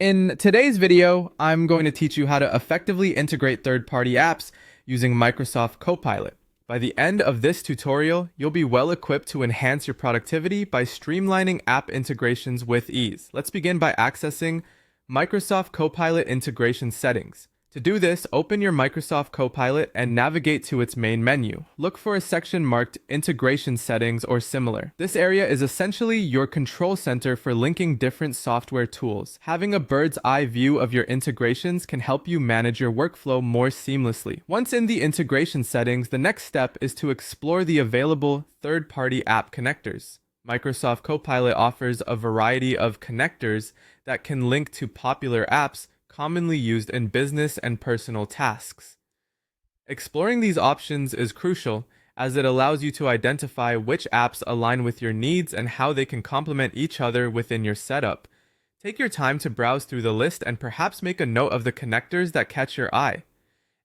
In today's video, I'm going to teach you how to effectively integrate third-party apps using Microsoft Copilot. By the end of this tutorial, you'll be well equipped to enhance your productivity by streamlining app integrations with ease. Let's begin by accessing Microsoft Copilot integration settings. To do this, open your Microsoft Copilot and navigate to its main menu. Look for a section marked Integration Settings or similar. This area is essentially your control center for linking different software tools. Having a bird's eye view of your integrations can help you manage your workflow more seamlessly. Once in the integration settings, the next step is to explore the available third-party app connectors. Microsoft Copilot offers a variety of connectors that can link to popular apps commonly used in business and personal tasks. Exploring these options is crucial as it allows you to identify which apps align with your needs and how they can complement each other within your setup. Take your time to browse through the list and perhaps make a note of the connectors that catch your eye.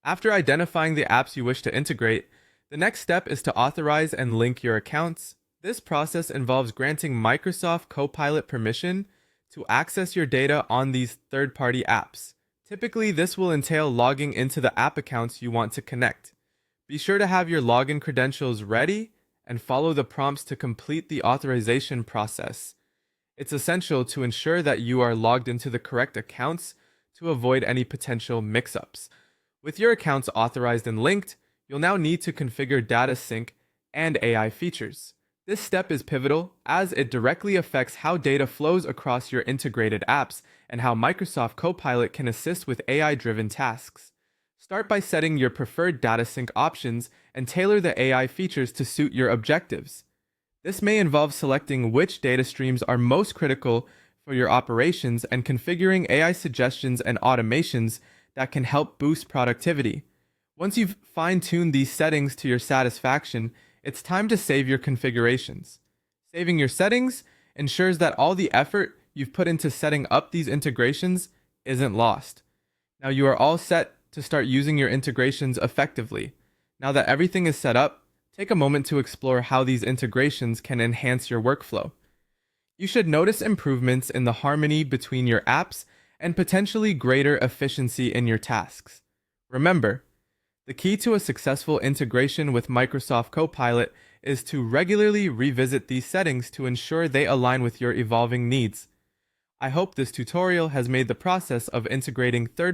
After identifying the apps you wish to integrate, the next step is to authorize and link your accounts. This process involves granting Microsoft Copilot permission to access your data on these third-party apps. Typically, this will entail logging into the app accounts you want to connect. Be sure to have your login credentials ready and follow the prompts to complete the authorization process. It's essential to ensure that you are logged into the correct accounts to avoid any potential mix-ups. With your accounts authorized and linked, you'll now need to configure data sync and AI features. This step is pivotal as it directly affects how data flows across your integrated apps and how Microsoft Copilot can assist with AI-driven tasks. Start by setting your preferred data sync options and tailor the AI features to suit your objectives. This may involve selecting which data streams are most critical for your operations and configuring AI suggestions and automations that can help boost productivity. Once you've fine-tuned these settings to your satisfaction, it's time to save your configurations. Saving your settings ensures that all the effort you've put into setting up these integrations isn't lost. Now you are all set to start using your integrations effectively. Now that everything is set up, take a moment to explore how these integrations can enhance your workflow. You should notice improvements in the harmony between your apps and potentially greater efficiency in your tasks. Remember, the key to a successful integration with Microsoft Copilot is to regularly revisit these settings to ensure they align with your evolving needs. I hope this tutorial has made the process of integrating third